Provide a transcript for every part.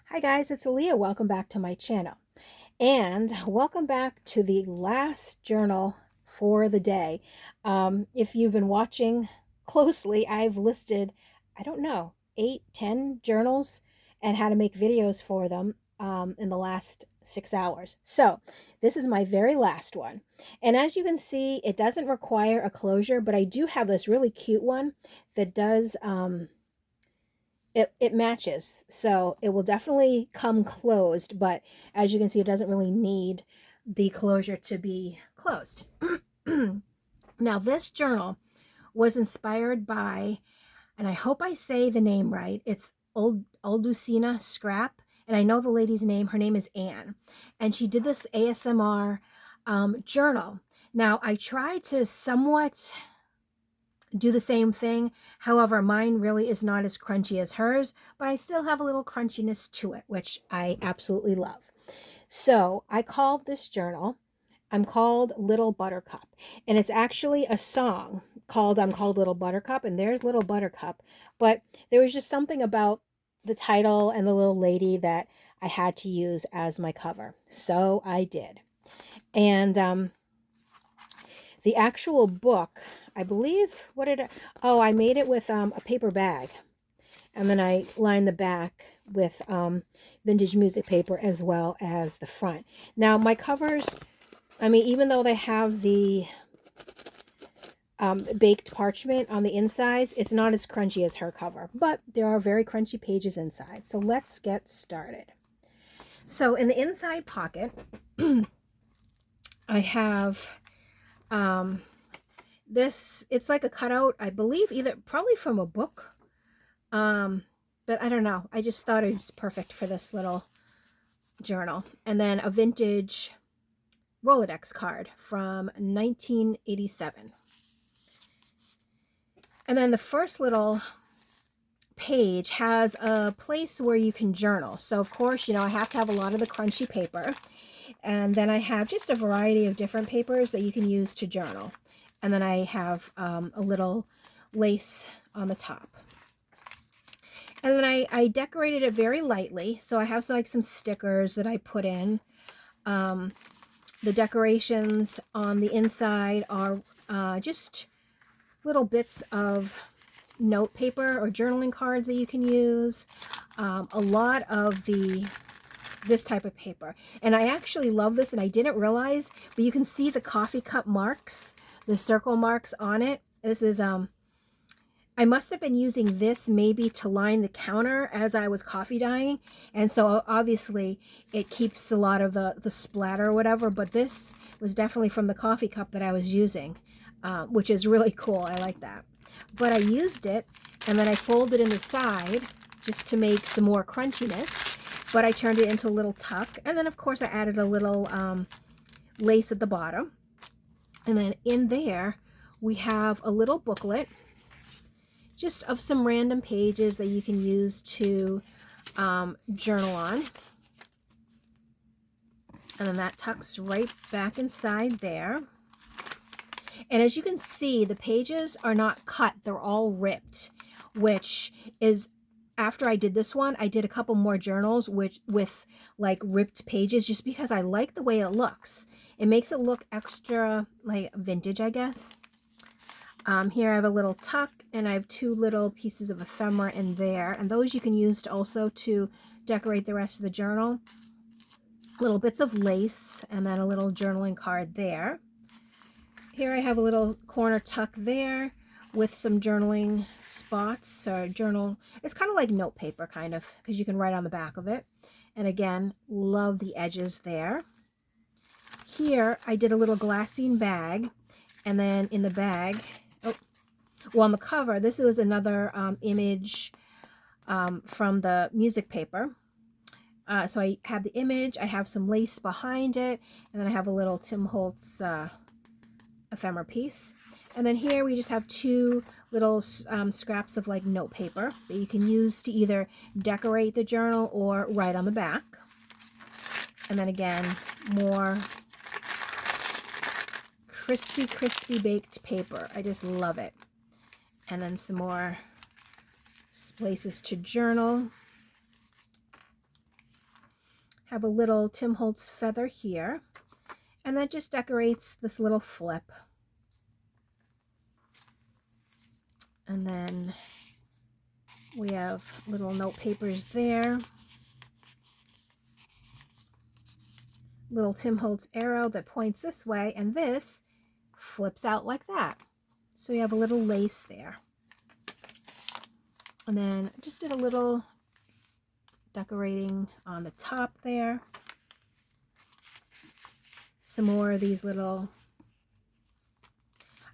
Hi guys, it's Alia. Welcome back to my channel. And welcome back to the last journal for the day. If you've been watching closely, I've listed, I don't know, 8, 10 journals and how to make videos for them in the last 6 hours. So this is my very last one. And as you can see, it doesn't require a closure, but I do have this really cute one that does it matches, so it will definitely come closed, but as you can see, it doesn't really need the closure to be closed. Now, this journal was inspired by, and I hope I say the name right, it's Oldusina Scrap, and I know the lady's name. Her name is Anne, and she did this ASMR journal. Now, I tried to somewhat do the same thing. However, mine really is not as crunchy as hers, but I still have a little crunchiness to it, which I absolutely love. So I called this journal, I'm called Little Buttercup, and it's actually a song called I'm Called Little Buttercup, and there's Little Buttercup, but there was just something about the title and the little lady that I had to use as my cover. So I did. And the actual book, I believe, what did I made it with a paper bag. And then I lined the back with vintage music paper as well as the front. Now, my covers, I mean, even though they have the baked parchment on the insides, it's not as crunchy as her cover. But there are very crunchy pages inside. So let's get started. So in the inside pocket, I have this, it's like a cutout, I believe, probably from a book. But I don't know. I just thought it was perfect for this little journal. And then a vintage Rolodex card from 1987. And then the first little page has a place where you can journal. So of course, I have to have a lot of the crunchy paper. And then I have just a variety of different papers that you can use to journal. And then I have a little lace on the top. And then I decorated it very lightly. So I have some stickers that I put in. The decorations on the inside are just little bits of note paper or journaling cards that you can use. A lot of this type of paper. And I actually love this, and I didn't realize, but you can see the coffee cup marks, the circle marks on it. This is I must have been using this maybe to line the counter as I was coffee dyeing, and so obviously it keeps a lot of the splatter or whatever, but this was definitely from the coffee cup that I was using, which is really cool. I like that. But I used it, and then I folded in the side just to make some more crunchiness, but I turned it into a little tuck, and then of course I added a little lace at the bottom. And then in there we have a little booklet just of some random pages that you can use to journal on. And then that tucks right back inside there. And as you can see, the pages are not cut, they're all ripped, which is, after I did this one, I did a couple more journals with like ripped pages, just because I like the way it looks. It makes it look extra like vintage, I guess. Here I have a little tuck, and I have 2 little pieces of ephemera in there, and those you can use to also to decorate the rest of the journal. Little bits of lace, and then a little journaling card there. Here I have a little corner tuck there with some journaling spots or journal. It's kind of like note paper, kind of, because you can write on the back of it. And again, love the edges there. Here I did a little glassine bag, and then in the bag, well, on the cover, this was another image from the music paper. So I have the image, I have some lace behind it, and then I have a little Tim Holtz ephemera piece. And then here we just have 2 little scraps of like note paper that you can use to either decorate the journal or write on the back. And then again, more crispy baked paper. I just love it. And then some more places to journal. Have a little Tim Holtz feather here. And that just decorates this little flip. And then we have little note papers there. Little Tim Holtz arrow that points this way, and this flips out like that. So you have a little lace there. And then just did a little decorating on the top there. Some more of these little,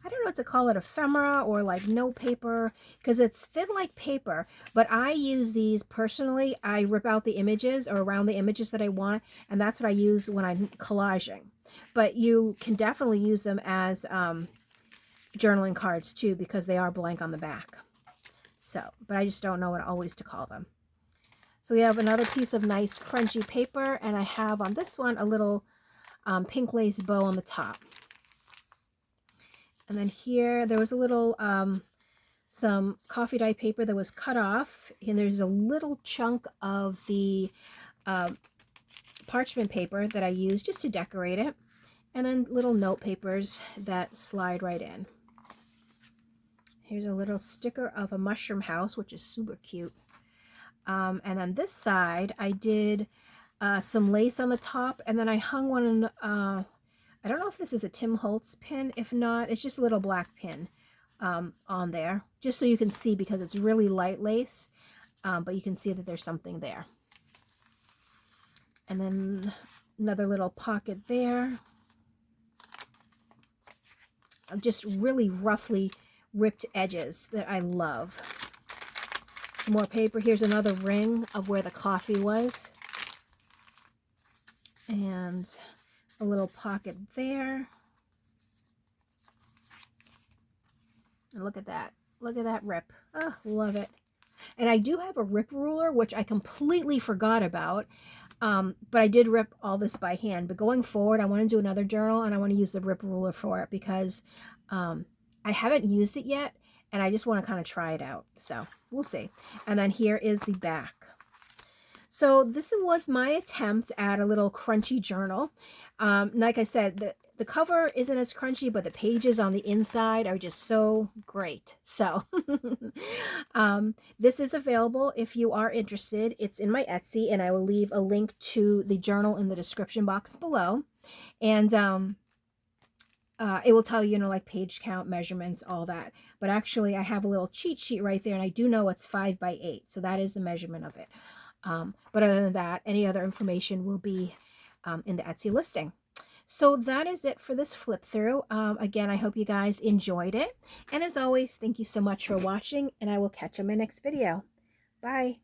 I don't know what to call it, ephemera or like note paper, because it's thin like paper, but I use these personally. I rip out the images or around the images that I want, and that's what I use when I'm collaging. But you can definitely use them as journaling cards too, because they are blank on the back. So, but I just don't know what always to call them. So we have another piece of nice crunchy paper, and I have on this one a little pink lace bow on the top. And then here, there was a little, some coffee dye paper that was cut off, and there's a little chunk of the parchment paper that I used just to decorate it, and then little note papers that slide right in. Here's a little sticker of a mushroom house, which is super cute. And on this side, I did some lace on the top, and then I hung one, I don't know if this is a Tim Holtz pin. If not, it's just a little black pin on there, just so you can see, because it's really light lace, but you can see that there's something there. And then another little pocket there. Just really roughly ripped edges that I love. Some more paper. Here's another ring of where the coffee was. And a little pocket there. And look at that. Look at that rip. Oh, love it. And I do have a rip ruler, which I completely forgot about. But I did rip all this by hand. But going forward, I want to do another journal, and I want to use the rip ruler for it, because I haven't used it yet, and I just want to kind of try it out. So we'll see. And then here is the back. So this was my attempt at a little crunchy journal. Like I said, the cover isn't as crunchy, but the pages on the inside are just so great. So this is available if you are interested. It's in my Etsy, and I will leave a link to the journal in the description box below. And it will tell you, like page count, measurements, all that. But actually, I have a little cheat sheet right there, and I do know it's 5 by 8. So that is the measurement of it. But other than that, any other information will be in the Etsy listing. So that is it for this flip through. Again, I hope you guys enjoyed it. And as always, thank you so much for watching, and I will catch you in my next video. Bye.